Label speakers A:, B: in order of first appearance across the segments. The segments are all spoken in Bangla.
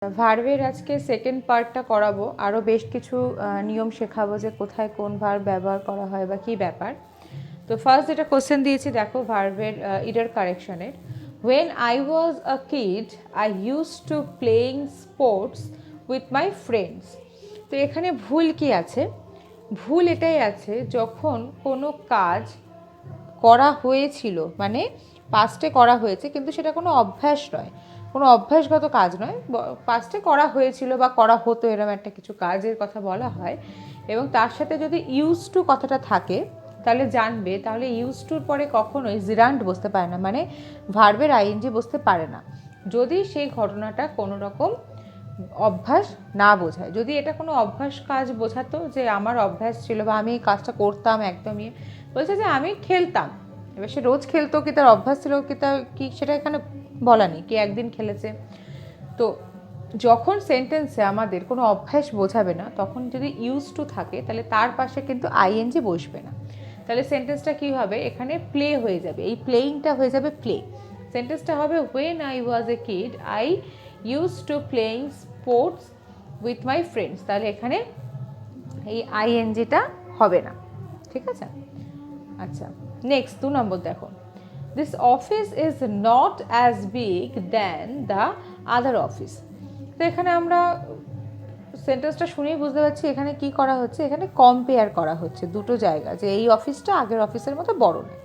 A: ভার্বের আজকে সেকেন্ড পার্টটা করাবো, আরও বেশ কিছু নিয়ম শেখাবো যে কোথায় কোন ভার্ব ব্যবহার করা হয় বা কী ব্যাপার। তো ফার্স্ট যেটা কোশ্চেন দিয়েছি দেখো ভার্বের ইডার কারেকশনের, when I was a kid I use to playing sports with my friends. তো এখানে ভুল কি আছে? ভুল এটাই আছে যখন কোনো কাজ করা হয়েছিল, মানে পাস্টে করা হয়েছে কিন্তু সেটা কোনো অভ্যাস নয়, কোনো অভ্যাসগত কাজ নয়, পাস্টে করা হয়েছিল বা করা হতো এরকম একটা কিছু কাজের কথা বলা হয়, এবং তার সাথে যদি ইউজ টু কথাটা থাকে তাহলে জানবে, তাহলে ইউজ টুর পরে কখনোই জিরান্ট বসতে পারে না, মানে ভার্বের আইএনজি বসতে পারে না যদি সেই ঘটনাটা কোনো রকম অভ্যাস না বোঝায়। যদি এটা কোনো অভ্যাস কাজ বোঝাতো, যে আমার অভ্যাস ছিল বা আমি এই কাজটা করতাম একদমই, বলছে যে আমি খেলতাম, এবার সে রোজ খেলতো কি তার অভ্যাস ছিল কি তার কি সেটা এখানে বলা নেই, কি একদিন খেলেছে। তো যখন সেন্টেন্সে আমাদের কোনো অভ্যাস বোঝাবে না তখন যদি ইউজ টু থাকে তাহলে তার পাশে কিন্তু আইএনজি বসবে না, তাহলে সেন্টেন্সটা কী হবে, এখানে প্লে হয়ে যাবে, এই প্লেইংটা হয়ে যাবে প্লে। সেন্টেন্সটা হবে when I was a kid I use to playing sports with my friends, তাহলে এখানে এই আইএনজিটা হবে না, ঠিক আছে। আচ্ছা, নেক্সট 2 নম্বর দেখো, this office is not as big than the other office. তো এখানে আমরা সেন্টেন্সটা শুনেই বুঝতে পারছি এখানে কি করা হচ্ছে, এখানে কম্পেয়ার করা হচ্ছে দুটো জায়গা, যে এই অফিসটা আগের অফিসের মতো বড় নয়।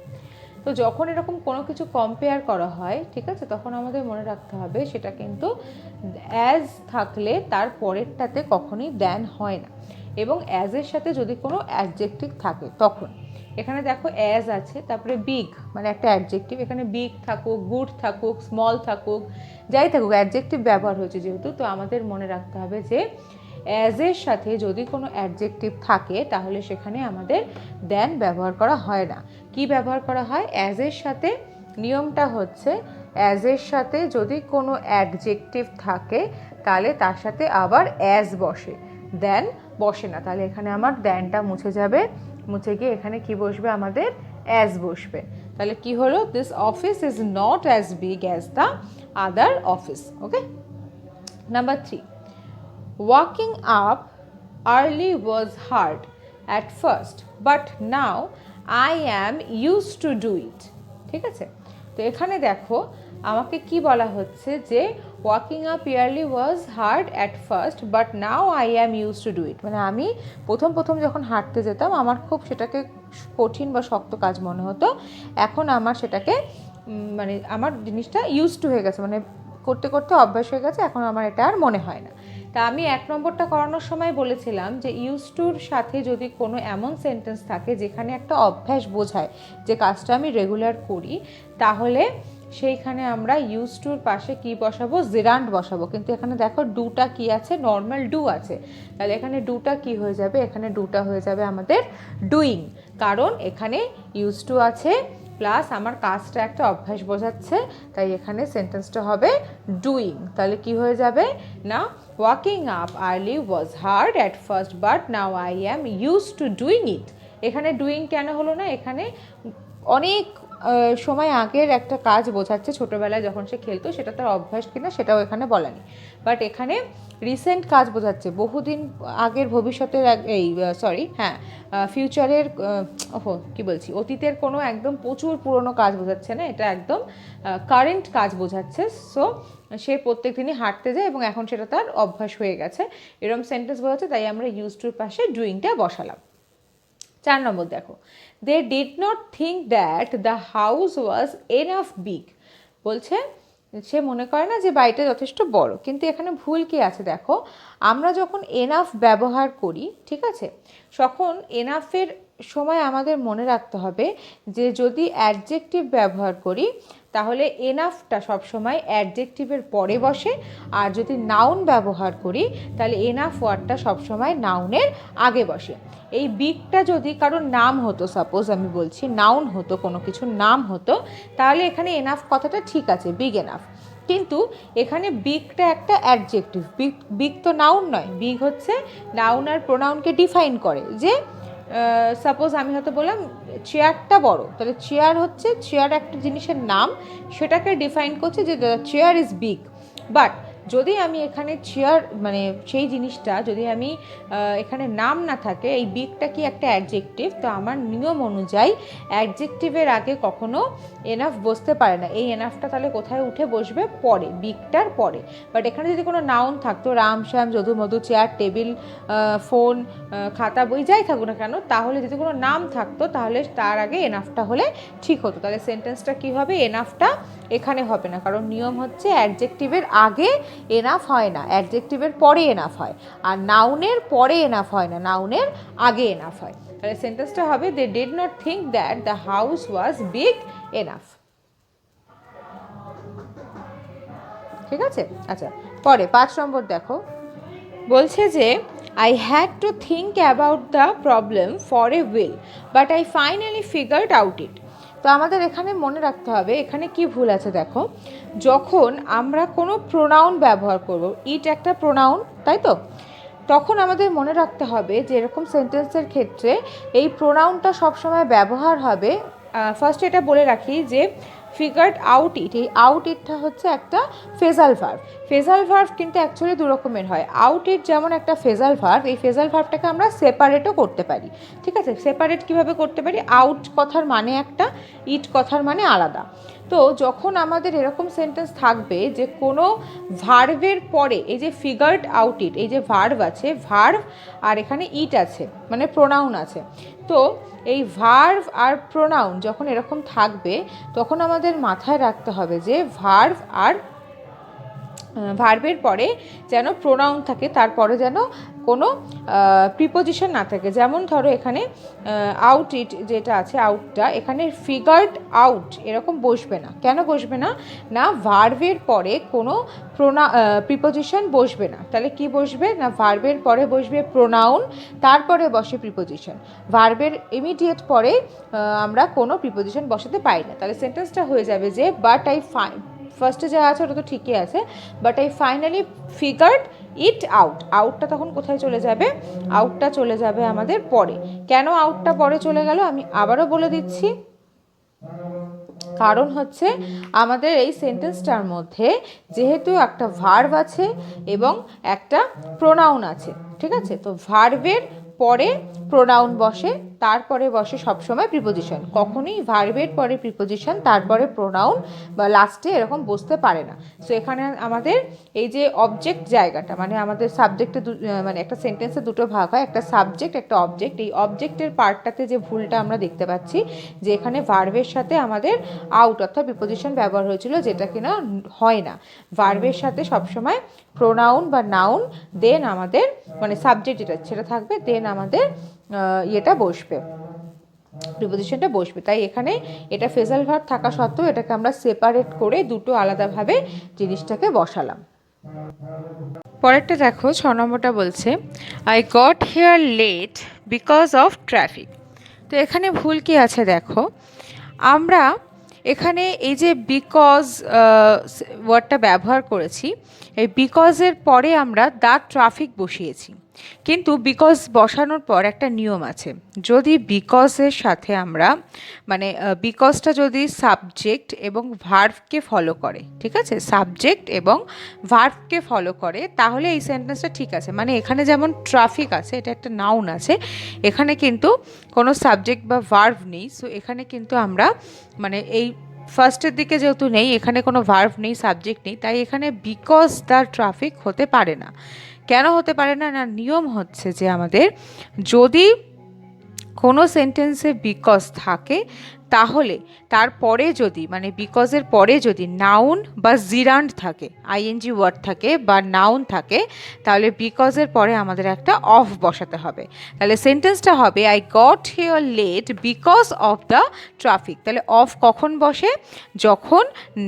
A: তো যখন এরকম কোনো কিছু কম্পেয়ার করা হয়, ঠিক আছে, তখন আমাদের মনে রাখতে হবে সেটা কিন্তু অ্যাজ থাকলে তার পরেরটাতে কখনোই দ্যান হয় না, এবং অ্যাজের সাথে যদি কোনো অ্যাডজেক্টিভ থাকে তখন। এখানে দেখো অ্যাজ আছে, তারপরে বিগ মানে একটা অ্যাডজেক্টিভ, এখানে বিগ থাকুক, গুড থাকুক, স্মল থাকুক, যাই থাকুক অ্যাডজেক্টিভ ব্যবহার হয়েছে যেহেতু, তো আমাদের মনে রাখতে হবে যে অ্যাজের সাথে যদি কোনো অ্যাডজেক্টিভ থাকে তাহলে সেখানে আমাদের দ্যান ব্যবহার করা হয় না। কি ব্যবহার করা হয়? অ্যাজের সাথে নিয়মটা হচ্ছে অ্যাজের সাথে যদি কোনো অ্যাডজেক্টিভ থাকে তাহলে তার সাথে আবার অ্যাজ বসে, দ্যান বসে না। তাহলে এখানে আমার দ্যানটা মুছে যাবে, মুছে গিয়ে এখানে কি বসবে, আমাদের অ্যাজ বসবে। তাহলে কি হলো, this office is not as big as the other office. Okay, number 3, walking up early was hard at first but now I am used to do it। ঠিক আছে, তো এখানে দেখো আমাকে কি বলা হচ্ছে, যে walking up yearly was hard at first but now I am use to do it, মানে আমি প্রথম যখন হাঁটতে যেতাম আমার খুব সেটাকে কঠিন বা শক্ত কাজ মনে হতো, এখন আমার সেটাকে মানে আমার জিনিসটা ইউজ টু হয়ে গেছে, মানে করতে করতে অভ্যাস হয়ে গেছে, এখন আমার এটা আর মনে হয় না। তা আমি 1 নম্বরটা করানোর সময় বলেছিলাম যে ইউজ টুর সাথে যদি কোনো এমন সেন্টেন্স থাকে যেখানে একটা অভ্যাস বোঝায় যে কাজটা আমি রেগুলার করি, তাহলে সেইখানে আমরা ইউজ টুর পাশে কি বসাবো, জিরান্ট বসাবো। কিন্তু এখানে দেখো ডুটা কি আছে, নর্মাল ডু আছে, তাহলে এখানে ডুটা কি হয়ে যাবে, এখানে ডুটা হয়ে যাবে আমাদের ডুইং, কারণ এখানে ইউজ টু আছে প্লাস আমার কাজটা একটা অভ্যাস বোঝাচ্ছে, তাই এখানে সেন্টেন্সটা হবে ডুইং। তাহলে কি হয়ে যাবে না, walking up early was hard at first but now I am use to doing it. এখানে ডুইং কেন হলো না, এখানে অনেক সময় আগের একটা কাজ বোঝাচ্ছে, ছোটোবেলায় যখন সে খেলতো সেটা তার অভ্যাস কিনা সেটাও এখানে বলা নেই, বাট এখানে রিসেন্ট কাজ বোঝাচ্ছে, বহুদিন আগের ভবিষ্যতের ফিউচারের কি বলছি, অতীতের কোনো একদম প্রচুর পুরনো কাজ বোঝাচ্ছে না, এটা একদম কারেন্ট কাজ বোঝাচ্ছে। সো সে প্রত্যেক দিনই হাঁটতে যায় এবং এখন সেটা তার অভ্যাস হয়ে গেছে, এরকম সেন্টেন্স বোঝাচ্ছে, তাই আমরা ইউজ টুর পাশে ডুইংটা বসালাম। 4 নম্বর দেখো, they did not think that the house was enough big. বলছে সে মনে করে না যে বাড়িটা যথেষ্ট বড়, কিন্তু এখানে ভুল কি আছে দেখো, আমরা যখন এনাফ ব্যবহার করি, ঠিক আছে, তখন এনাফের সময় আমাদের মনে রাখতে হবে যে যদি অ্যাডজেক্টিভ ব্যবহার করি তাহলে এনাফটা সবসময় অ্যাডজেক্টিভের পরে বসে, আর যদি নাউন ব্যবহার করি তাহলে এনাফ ওয়ার্ডটা সবসময় নাউনের আগে বসে। এই বিগটা যদি কারোর নাম হতো, সাপোজ আমি বলছি নাউন হতো, কোনো কিছুর নাম হতো, তাহলে এখানে এনাফ কথাটা ঠিক আছে, বিগ এনাফ, কিন্তু এখানে বিগটা একটা অ্যাডজেক্টিভ, বিগ তো নাউন নয়, বিগ হচ্ছে নাউন আর প্রোনাউনকে ডিফাইন করে, যে সাপোজ আমি হয়তো বললাম চেয়ারটা বড়, তাহলে চেয়ার হচ্ছে, চেয়ার একটা জিনিসের নাম, সেটাকে ডিফাইন করছে যে the chair is big, but যদি আমি এখানে চেয়ার মানে সেই জিনিসটা যদি আমি এখানে নাম না থাকে, এই বিগটা কি একটা অ্যাডজেক্টিভ, তো আমার নিয়ম অনুযায়ী অ্যাডজেক্টিভের আগে কখনো এনাফ বসতে পারে না। এই এনাফটা তাহলে কোথায় উঠে বসবে? পরে, বিগটার পরে। বাট এখানে যদি কোনো নাউন থাকতো, রাম শ্যাম যদু মধু চেয়ার টেবিল ফোন খাতা বই যাই থাকুক না কেন, তাহলে যদি কোনো নাম থাকতো তাহলে তার আগে এনাফটা হলে ঠিক হতো। তাহলে সেন্টেন্সটা কী হবে? এনাফটা এখানে হবে না, কারণ নিয়ম হচ্ছে অ্যাডজেক্টিভের আগে এনাফ হয় না, অ্যাডজেক্টিভের পরে এনাফ হয়। আর নাউনের পরে এনাফ হয় না, নাউনের আগে এনাফ হয়। তাহলে সেন্টেন্সটা হবে they did not think that the house was big enough. ঠিক আছে? আচ্ছা, পরে 5 নম্বর দেখো, বলছে যে I had to think about the problem for a while, but I finally figured out it. তো আমাদের এখানে মনে রাখতে হবে এখানে কি ভুল আছে। দেখো, যখন আমরা কোনো প্রোনাউন ব্যবহার করব, ইট একটা প্রোনাউন, তাই তো, তখন আমাদের মনে রাখতে হবে যে এরকম সেন্টেন্সের ক্ষেত্রে এই প্রোনাউনটা সবসময় ব্যবহার হবে। ফার্স্ট এটা বলে রাখি যে ফিগার্ড আউট ইট, এই আউট ইটটা হচ্ছে একটা ফেজাল ভার্ব। ফেজাল ভার্ব কিন্তু অ্যাকচুয়ালি দু রকমের হয়। আউট ইট যেমন একটা ফেজাল ভার্ব, এই ফেজাল ভার্বটাকে আমরা সেপারেটও করতে পারি। ঠিক আছে? সেপারেট কিভাবে করতে পারি? আউট কথার মানে একটা, ইট কথার মানে আলাদা। তো যখন আমাদের এরকম সেন্টেন্স থাকবে যে কোনো ভার্বের পরে, এই যে ফিগার্ড আউট ইট, এই যে ভার্ব আছে, ভার্ব আর এখানে ইট আছে মানে প্রোনাউন আছে, তো এই ভার্ব আর প্রোনাউন যখন এরকম থাকবে তখন আমাদের মাথায় রাখতে হবে যে ভার্ব আর ভার্বের পরে যেন প্রোনাউন থাকে, তারপরে যেন কোনো প্রিপোজিশন না থাকে। যেমন ধরো এখানে আউট ইট যেটা আছে, আউটটা এখানে ফিগার্ড আউট এরকম বসবে না। কেন বসবে না? না ভার্বের পরে কোনো প্রিপোজিশন বসবে না। তাহলে কি বসবে? না ভার্বের পরে বসবে প্রোনাউন, তারপরে বসে প্রিপোজিশন। ভার্বের ইমিডিয়েট পরে আমরা কোনো প্রিপোজিশন বসাতে পারি না। তাহলে সেন্টেন্সটা হয়ে যাবে যে বাট আই ফার্স্টে যা আছে ওটা তো ঠিকই আছে, but I finally figured it out. আউটটা তখন কোথায় চলে যাবে? আউটটা চলে যাবে আমাদের পরে। কেন আউটটা পরে চলে গেল আমি আবারও বলে দিচ্ছি। কারণ হচ্ছে আমাদের এই সেন্টেন্সটার মধ্যে যেহেতু একটা ভার্ব আছে এবং একটা প্রোনাউন আছে, ঠিক আছে? তো ভার্বের পরে প্রোনাউন বসে, তারপরে বসে সবসময় প্রিপোজিশন। কখনোই ভার্বের পরে প্রিপোজিশন তারপরে প্রোনাউন বা লাস্টে এরকম বসতে পারে না। সো এখানে আমাদের এই যে অবজেক্ট জায়গাটা, মানে আমাদের সাবজেক্টে মানে একটা সেন্টেন্সে দুটো ভাগ হয়, একটা সাবজেক্ট একটা অবজেক্ট। এই অবজেক্টের পার্টটাতে যে ভুলটা আমরা দেখতে পাচ্ছি যে এখানে ভার্বের সাথে আমাদের আউট অর্থাৎ প্রিপোজিশন ব্যবহার হয়েছিল, যেটা কিনা হয় না। ভার্বের সাথে সবসময় প্রোনাউন বা নাউন, দেন আমাদের মানে সাবজেক্ট যেটা সেটা থাকবে, দেন আমাদের ইয়েটা বসবে, প্রিপোজিশনটা বসবে। তাই এখানে এটা ফেজাল ভার্ব থাকা সত্ত্বেও এটাকে আমরা সেপারেট করে দুটো আলাদাভাবে জিনিসটাকে বসালাম। পরেরটা দেখো, 6 নম্বরটা বলছে I got here late because of traffic. তো এখানে ভুল কি আছে দেখো, আমরা এখানে এই যে বিকজ ওয়ার্ডটা ব্যবহার করেছি, এই বিকজের পরে আমরা দ্য ট্রাফিক বসিয়েছি। কিন্তু বিকজ বসানোর পর একটা নিয়ম আছে, যদি বিকজের সাথে আমরা মানে বিকজটা যদি সাবজেক্ট এবং ভার্বকে ফলো করে, ঠিক আছে, সাবজেক্ট এবং ভার্বকে ফলো করে, তাহলে এই সেন্টেন্সটা ঠিক আছে। মানে এখানে যেমন ট্রাফিক আছে, এটা একটা নাউন আছে, এখানে কিন্তু কোনো সাবজেক্ট বা ভার্ব নেই। সো এখানে কিন্তু আমরা মানে এই ফার্স্টের দিকে যেহেতু নেই, এখানে কোনো ভার্ব নেই, সাবজেক্ট নেই, তাই এখানে বিকজ দ্য ট্রাফিক হতে পারে না। কেন হতে পারে না? না নিয়ম হচ্ছে যে আমাদের যদি কোনো সেন্টেন্সে বিকজ থাকে তাহলে তারপরে যদি মানে বিকজের পরে যদি নাউন বা জিরান্ড থাকে, আইএনজি ওয়ার্ড থাকে বা নাউন থাকে, তাহলে বিকজের পরে আমাদের একটা অফ বসাতে হবে। তাহলে সেন্টেন্সটা হবে I got here late because of the traffic. তাহলে অফ কখন বসে? যখন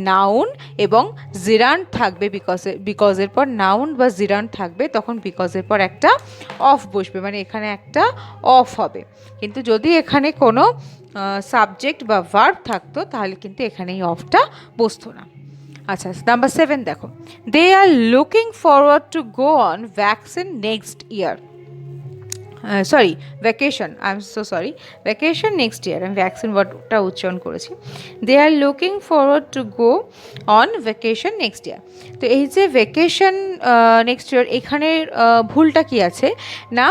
A: নাউন এবং জিরান্ড থাকবে, বিকজের পর নাউন বা জিরান্ড থাকবে, তখন বিকজের পর একটা অফ বসবে, মানে এখানে একটা অফ হবে। কিন্তু যদি এখানে কোনো সাবজেক্ট বা ভার্ব থাকতো তাহলে কিন্তু এখানে এই অফটা বসতো না। আচ্ছা, নাম্বার 7 দেখো, they are looking forward to go on vaccine next year. Sorry vacation, I am so sorry, vacation next year, আমি ভ্যাকসিন ওয়ার্ডটা উচ্চারণ করেছি। They are looking forward to go on vacation next year. তো এই যে ভ্যাকেশন নেক্সট ইয়ার, এখানের ভুলটা কি আছে না,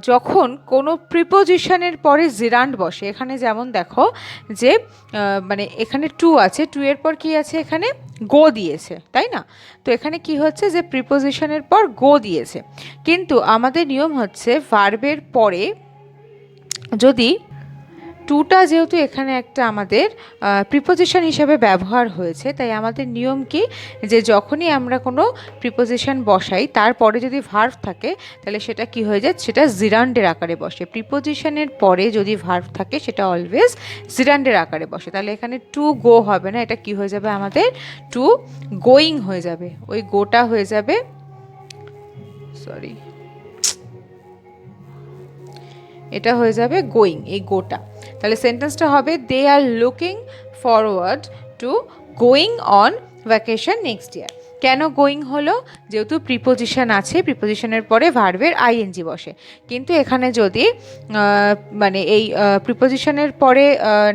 A: যখন কোনো প্রিপোজিশনের পরে জিরান্ড বসে, এখানে যেমন দেখো যে মানে এখানে টু আছে, টু এর পর কি আছে, এখানে গো দিয়েছে, তাই না? তো এখানে কি হচ্ছে যে প্রিপোজিশনের পর গো দিয়েছে, কিন্তু আমাদের নিয়ম হচ্ছে ভার্বের পরে যদি টুটা, যেহেতু এখানে একটা আমাদের প্রিপোজিশন হিসেবে ব্যবহার হয়েছে, তাই আমাদের নিয়ম কি, যে যখনই আমরা কোনো প্রিপোজিশন বসাই তারপরে যদি ভার্ব থাকে তাহলে সেটা কি হয়ে যায়, সেটা জিরান্ডের আকারে বসে। প্রিপোজিশনের পরে যদি ভার্ব থাকে সেটা অলওয়েজ জিরান্ডের আকারে বসে। তাহলে এখানে টু গো হবে না, এটা কি হয়ে যাবে আমাদের, টু গোয়িং হয়ে যাবে, ওই গোটা হয়ে যাবে, সরি, এটা হয়ে যাবে গোয়িং, এই গোটা। তাহলে সেন্টেন্সটা হবে they are looking forward to going on vacation next year. কেন গোয়িং হলো, যেহেতু প্রিপোজিশন আছে, প্রিপোজিশনের পরে ভার্বের আইএনজি বসে, কিন্তু এখানে যদি মানে এই প্রিপোজিশনের পরে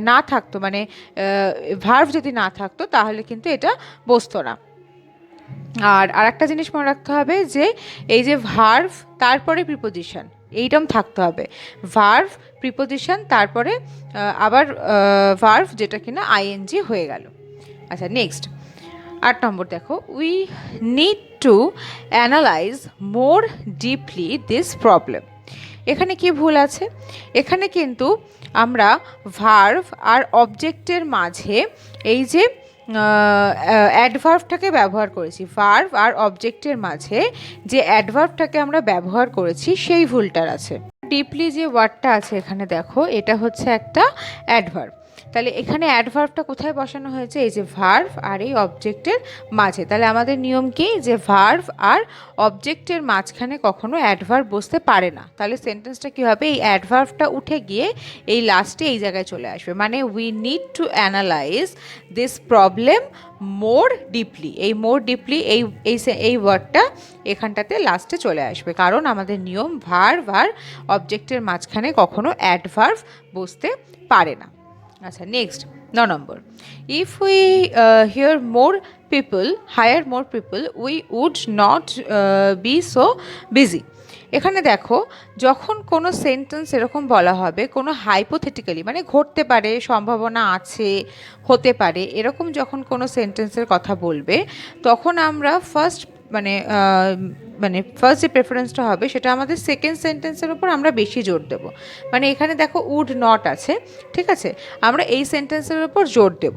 A: না থাকতো, মানে ভার্ব যদি না থাকতো তাহলে কিন্তু এটা বসতো না। আর আরেকটা জিনিস মনে রাখতে হবে যে এই যে ভার্ভ তারপরে প্রিপোজিশন, এইরকম থাকতে হবে, ভার্ভ প্রিপোজিশন তারপরে আবার ভার্ভ যেটা কিনা আইএনজি হয়ে গেল। আচ্ছা নেক্সট 8 নম্বর দেখো, we need to analyse more deeply this problem. এখানে কি ভুল আছে, এখানে কিন্তু আমরা ভার্ভ আর অবজেক্টের মাঝে এই যে অ্যাডভার্বটাকে ব্যবহার করেছি, ভার্ভ আর অবজেক্টের মাঝে যে অ্যাডভার্বটাকে আমরা ব্যবহার করেছি সেই ভুলটার আছে। ডিপলি যে ওয়ার্ডটা আছে এখানে দেখো, এটা হচ্ছে একটা অ্যাডভার্ব। তাহলে এখানে অ্যাডভার্বটা কোথায় বসানো হয়েছে, এই যে ভার্ভ আর এই অবজেক্টের মাঝে। তাহলে আমাদের নিয়ম কি, যে ভার্ভ আর অবজেক্টের মাঝখানে কখনো অ্যাডভার্ব বসতে পারে না। তাহলে সেন্টেন্সটা কী হবে, এই অ্যাডভার্বটা উঠে গিয়ে এই লাস্টে এই জায়গায় চলে আসবে, মানে we need to analyse this problem more deeply. এই মোর ডিপলি এই ওয়ার্ডটা এখানটাতে লাস্টে চলে আসবে, কারণ আমাদের নিয়ম ভার্ভ আর অবজেক্টের মাঝখানে কখনো অ্যাডভার্ব বসতে পারে না। আচ্ছা নেক্সট 9 নম্বর, if we hire more people we would not be so busy. এখানে দেখো, যখন কোনো সেন্টেন্স এরকম বলা হবে, কোনো হাইপোথেটিক্যালি মানে ঘটতে পারে, সম্ভাবনা আছে, হতে পারে, এরকম যখন কোনো সেন্টেন্সের কথা বলবে, তখন আমরা ফার্স্ট যে প্রেফারেন্সটা হবে সেটা আমাদের সেকেন্ড সেন্টেন্সের উপর আমরা বেশি জোর দেব। মানে এখানে দেখো উড নট আছে, ঠিক আছে, আমরা এই সেন্টেন্সের উপর জোর দেব।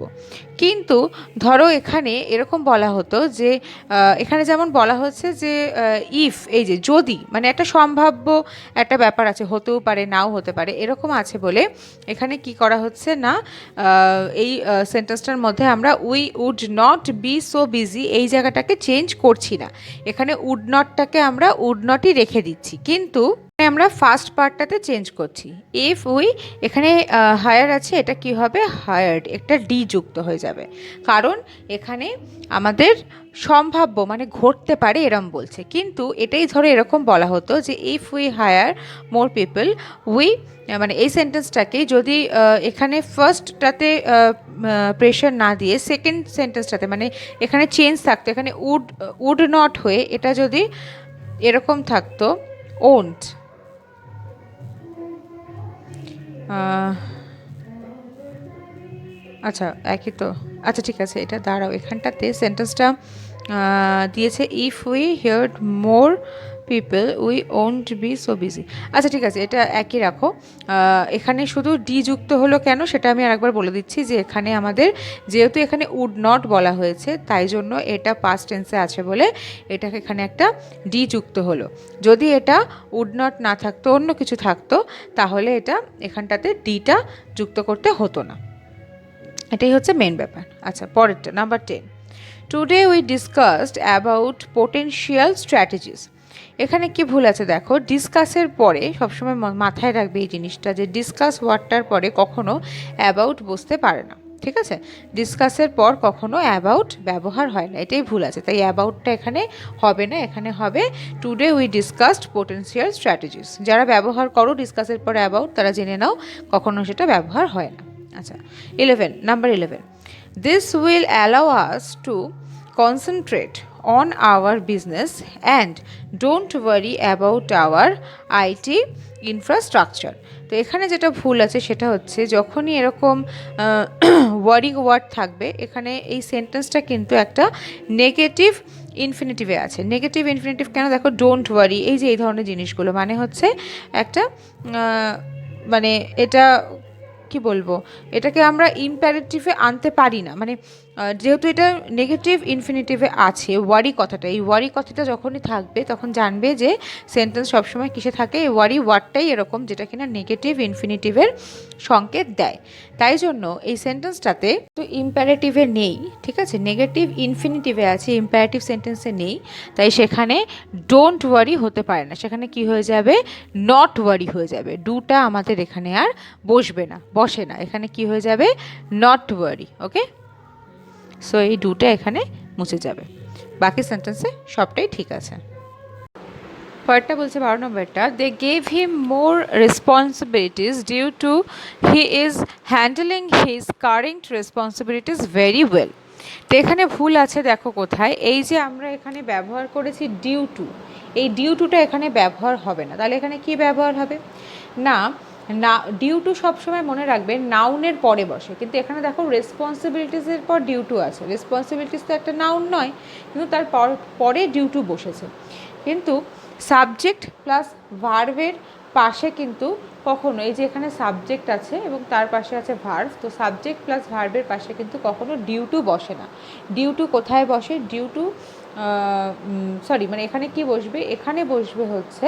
A: কিন্তু ধরো এখানে এরকম বলা হতো যে এখানে যেমন বলা হচ্ছে যে ইফ, এই যে যদি, মানে একটা সম্ভাব্য একটা ব্যাপার আছে, হতেও পারে নাও হতে পারে, এরকম আছে বলে এখানে কি করা হচ্ছে না, এই সেন্টেন্সটার মধ্যে আমরা we would not be so busy এই জায়গাটাকে চেঞ্জ করছি না, এখানে উড নটটাকে আমরা উড নটই রেখে দিচ্ছি, কিন্তু আমরা ফার্স্ট পার্টটাতে চেঞ্জ করছি। ইফ উই, এখানে হায়ার আছে, এটা কি হবে, হায়ার্ড, একটা ডি যুক্ত হয়ে যাবে, কারণ এখানে আমাদের সম্ভাব্য মানে ঘটতে পারে এরম বলছে। কিন্তু এটাই ধরো এরকম বলা হতো যে if we hire more people we, মানে এই সেন্টেন্সটাকে যদি এখানে ফার্স্টটাতে প্রেশার না দিয়ে সেকেন্ড সেন্টেন্সটাতে, মানে এখানে চেঞ্জ থাকতো, এখানে উড নট হয়ে এটা যদি এরকম থাকতো ওন্ট, আচ্ছা একই তো, আচ্ছা ঠিক আছে, এটা দাঁড়াও, এখানটাতে সেন্টেন্সটা দিয়েছে if we heard more people we won't be so busy. আচ্ছা ঠিক আছে, এটা একই রাখো। এখানে শুধু ডি যুক্ত হলো কেন সেটা আমি আরেকবার বলে দিচ্ছি, যে এখানে আমাদের যেহেতু এখানে উড নট বলা হয়েছে, তাই জন্য এটা পাস্ট টেন্সে আছে বলে এটাকে এখানে একটা ডি যুক্ত হলো। যদি এটা উড নট না থাকতো, অন্য কিছু থাকতো, তাহলে এটা এখানটাতে ডিটা যুক্ত করতে হতো না। এটাই হচ্ছে মেন ব্যাপার। আচ্ছা পরেরটা number 10, today we discussed about potential strategies. এখানে কি ভুল আছে দেখো, ডিসকাসের পরে সবসময় মাথায় রাখবে এই জিনিসটা, যে ডিসকাস ওয়ার্ডটার পরে কখনো অ্যাবাউট বসতে পারে না। ঠিক আছে, ডিসকাসের পর কখনো অ্যাবাউট ব্যবহার হয় না, এটাই ভুল আছে, তাই অ্যাবাউটটা এখানে হবে না, এখানে হবে today we discussed potential strategies. যারা ব্যবহার করো ডিসকাসের পর অ্যাবাউট, তারা জেনে নাও কখনো সেটা ব্যবহার হয় না। আচ্ছা, number 11, this will allow us to concentrate on our business and don't worry about our IT infrastructure। তো এখানে যেটা ভুল আছে সেটা হচ্ছে যখনই এরকম ওয়ারিং ওয়ার্ড থাকবে, এখানে এই সেন্টেন্সটা কিন্তু একটা নেগেটিভ ইনফিনিটিভে আছে। নেগেটিভ ইনফিনিটিভ কেন? দেখো, ডোন্ট ওয়ারি, এই যে এই ধরনের জিনিসগুলো মানে হচ্ছে একটা মানে এটা কি বলবো, এটাকে আমরা ইম্প্যারেটিভে আনতে পারি না, মানে যেহেতু এটা নেগেটিভ ইনফিনিটিভে আছে ওয়ারি কথাটা, এই ওয়ারি কথাটা যখনই থাকবে তখন জানবে যে সেন্টেন্স সবসময় কিসে থাকে, এই ওয়ারি ওয়ার্ডটাই এরকম, যেটা কিনা নেগেটিভ ইনফিনিটিভের সংকেত দেয়। তাই জন্য এই সেন্টেন্সটাতে তো ইম্প্যারেটিভে নেই, ঠিক আছে, নেগেটিভ ইনফিনিটিভে আছে, ইম্প্যারেটিভ সেন্টেন্সে নেই, তাই সেখানে ডোন্ট ওয়ারি হতে পারে না, সেখানে কি হয়ে যাবে, নট ওয়ারি হয়ে যাবে। ডুটা আমাদের এখানে আর বসে না, এখানে কি হয়ে যাবে, নট ওয়ারি। ওকে, সো এই ডুটা এখানে মুছে যাবে, বাকি সেন্টেন্সে সবটাই ঠিক আছে। পরেরটা বলছে 12 নম্বরটা, they gave him more responsibilities due to he is handling his current responsibilities very well. তো এখানে ভুল আছে, দেখো কোথায়, এই যে আমরা এখানে ব্যবহার করেছি ডিউ টু, এই ডিউ টুটা এখানে ব্যবহার হবে না, তাহলে এখানে কি ব্যবহার হবে না, ডিউ টু সবসময় মনে রাখবে নাউনের পরে বসে, কিন্তু এখানে দেখো রেসপন্সিবিলিটিসের পর ডিউ টু আছে, রেসপন্সিবিলিটিস তো একটা নাউন নয়, কিন্তু তার পরে ডিউ টু বসেছে। কিন্তু সাবজেক্ট প্লাস ভার্বের পাশে কিন্তু কখনো, এই যে এখানে সাবজেক্ট আছে এবং তার পাশে আছে ভার্ব, তো সাবজেক্ট প্লাস ভার্বের পাশে কিন্তু কখনো ডিউ টু বসে না। ডিউ টু কোথায় বসে, মানে এখানে কি বসবে, এখানে বসবে হচ্ছে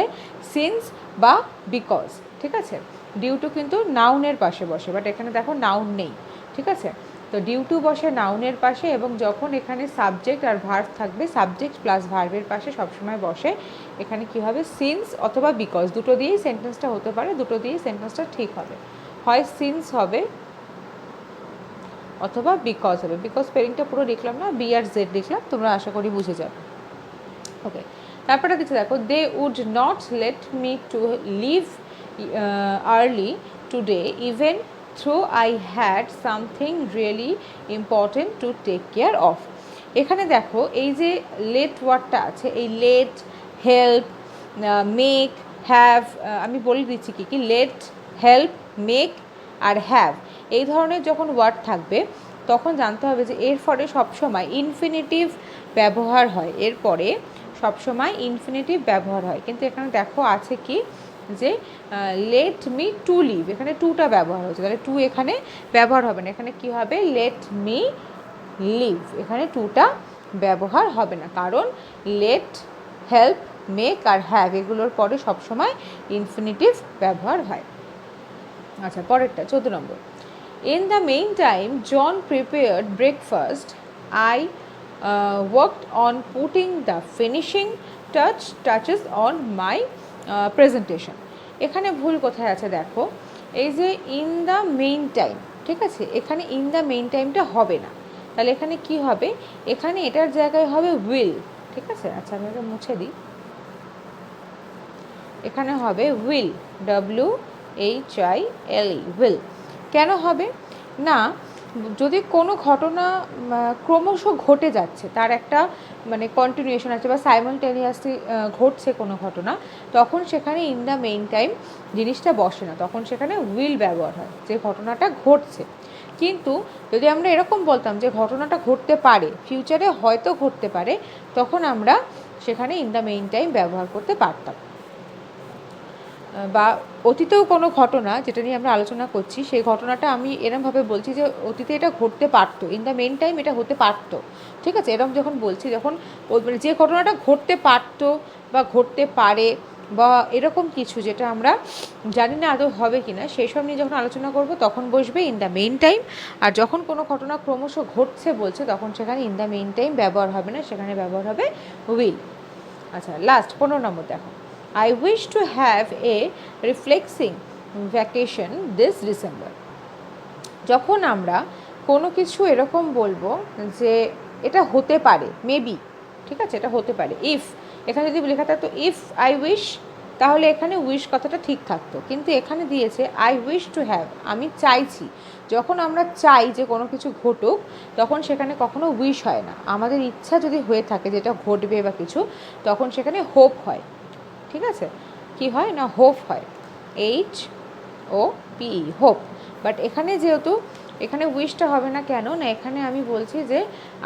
A: সিন্স বা বিকজ, ঠিক আছে। ডিউ টু কিন্তু নাউনের পাশে বসে, বাট এখানে দেখো নাউন নেই, ঠিক আছে। তো ডিউ টু বসে নাউনের পাশে, এবং যখন এখানে সাবজেক্ট আর ভার্ব থাকবে, সাবজেক্ট প্লাস ভার্বের পাশে সবসময় বসে এখানে কি হবে, সিন্স অথবা বিকজ, দুটো দিয়েই সেন্টেন্সটা হতে পারে, দুটো দিয়েই সেন্টেন্সটা ঠিক হবে, হয় সিন্স হবে অথবা বিকজ হবে। বিকজ স্পেলিংটা পুরো লিখলাম না, বি আর জেড লিখলাম, তোমরা আশা করি বুঝে যাবে। ওকে, তারপরে কিছু দেখো, they would not let me to leave early today even through I had something really important to take care of. এখানে দেখো এই যে লেট ওয়ার্ডটা আছে, এই লেট, হেল্প, মেক, হ্যাভ, আমি বলে দিচ্ছি কী কী, লেট, হেল্প, মেক আর হ্যাভ, এই ধরনের যখন ওয়ার্ড থাকবে তখন জানতে হবে যে এর ফলে সবসময় ইনফিনিটিভ ব্যবহার হয়, এরপরে সবসময় ইনফিনিটিভ ব্যবহার হয়। কিন্তু এখানে দেখো আছে কি, যে লেট মি টু লিভ, এখানে টুটা ব্যবহার হচ্ছে, তাহলে টু এখানে ব্যবহার হবে না, এখানে কি হবে, লেট মি লিভ, এখানে টুটা ব্যবহার হবে না, কারণ লেট, হেল্প, মেক আর হ্যাভ এগুলোর পরে সবসময় ইনফিনিটিভ ব্যবহার হয়। আচ্ছা, পরেরটা 14 নম্বর, in the main time John prepared breakfast, I worked on putting the finishing touches on my presentation। এখানে ভুল কোথায় আছে দেখো, এই যে ইন দ্য মেইন টাইম, ঠিক আছে, এখানে ইন দ্য মেইন টাইমটা হবে না, তাহলে এখানে কি হবে, এখানে এটার জায়গায় হবে উইল, ঠিক আছে। আচ্ছা, আমি এটা মুছে দিই, এখানে হবে উইল, WHILE, উইল। কেন হবে না, যদি কোনো ঘটনা ক্রমশ ঘটে যাচ্ছে, তার একটা মানে কন্টিনিউয়েশন আছে বা সাইমালটেনিয়াসলি ঘটছে কোনো ঘটনা, তখন সেখানে ইন দ্য মেইন টাইম জিনিসটা বসে না, তখন সেখানে উইল ব্যবহার হয়, যে ঘটনাটা ঘটছে। কিন্তু যদি আমরা এরকম বলতাম যে ঘটনাটা ঘটতে পারে, ফিউচারে হয়তো ঘটতে পারে, তখন আমরা সেখানে ইন দ্য মেইন টাইম ব্যবহার করতে পারতাম। বা অতীতেও কোনো ঘটনা যেটা নিয়ে আমরা আলোচনা করছি, সেই ঘটনাটা আমি এরমভাবে বলছি যে অতীতে এটা ঘটতে পারতো, ইন দ্য মেইন টাইম এটা হতে পারতো, ঠিক আছে। এরকম যখন বলছি, যখন মানে যে ঘটনাটা ঘটতে পারতো বা ঘটতে পারে বা এরকম কিছু যেটা আমরা জানি না আদৌ হবে কি না, সেই সব নিয়ে যখন আলোচনা করব তখন বসবে ইন দ্য মেইন টাইম। আর যখন কোনো ঘটনা ক্রমশ ঘটছে বলছে, তখন সেখানে ইন দ্য মেইন টাইম ব্যবহার হবে না, সেখানে ব্যবহার হবে উইল। আচ্ছা, লাস্ট 15 নম্বর দেখো, I wish to have a relaxing vacation this December। যখন আমরা কোনো কিছু এরকম বলবো যে এটা হতে পারে, মেবি, ঠিক আছে, এটা হতে পারে। ইফ এখানে যদি লেখা থাকতো ইফ আই উইশ, তাহলে এখানে উইশ কথাটা ঠিক থাকতো, কিন্তু এখানে দিয়েছে আই উইশ টু হ্যাভ, আমি চাইছি। যখন আমরা চাই যে কোনো কিছু ঘটুক, তখন সেখানে কখনো উইশ হয় না। আমাদের ইচ্ছা যদি হয়ে থাকে যেটা ঘটবে বা কিছু, তখন সেখানে হোপ হয়, ঠিক আছে। কি হয় না, হোপ হয়, HOPE, হোপ। বাট এখানে যেহেতু এখানে উইশটা হবে না, কেন না, এখানে আমি বলছি যে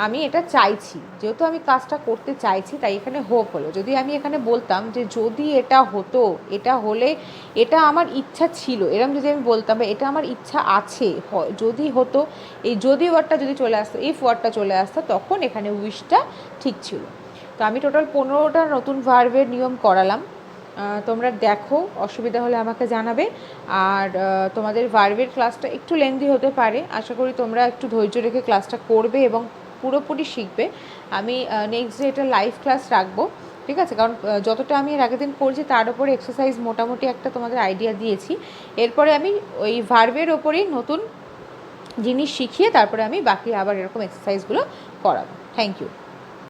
A: আমি এটা চাইছি, যেহেতু আমি কাজটা করতে চাইছি, তাই এখানে হোপ হলো। যদি আমি এখানে বলতাম যে যদি এটা হতো, এটা হলে, এটা আমার ইচ্ছা ছিল, এরকম যদি আমি বলতাম, বা এটা আমার ইচ্ছা আছে, যদি হতো, এই যদি ওয়ার্ডটা যদি চলে আসতো, ইফ ওয়ার্ডটা চলে আসতো, তখন এখানে উইশটা ঠিক ছিল। তো আমি টোটাল 15টা নতুন ভার্বের নিয়ম করালাম। তোমরা দেখো, অসুবিধা হলে আমাকে জানাবে। আর তোমাদের ভার্বের ক্লাসটা একটু লেন্দি হতে পারে, আশা করি তোমরা একটু ধৈর্য রেখে ক্লাসটা করবে এবং পুরোপুরি শিখবে। আমি নেক্সট ডে এটা লাইভ ক্লাস রাখবো, ঠিক আছে, কারণ যতটা আমি এর আগের দিন করছি তার উপরে এক্সারসাইজ মোটামুটি একটা তোমাদের আইডিয়া দিয়েছি। এরপরে আমি ওই ভার্বের ওপরেই নতুন জিনিস শিখিয়ে তারপরে আমি বাকি আবার এরকম এক্সারসাইজগুলো করাবো। Thank you.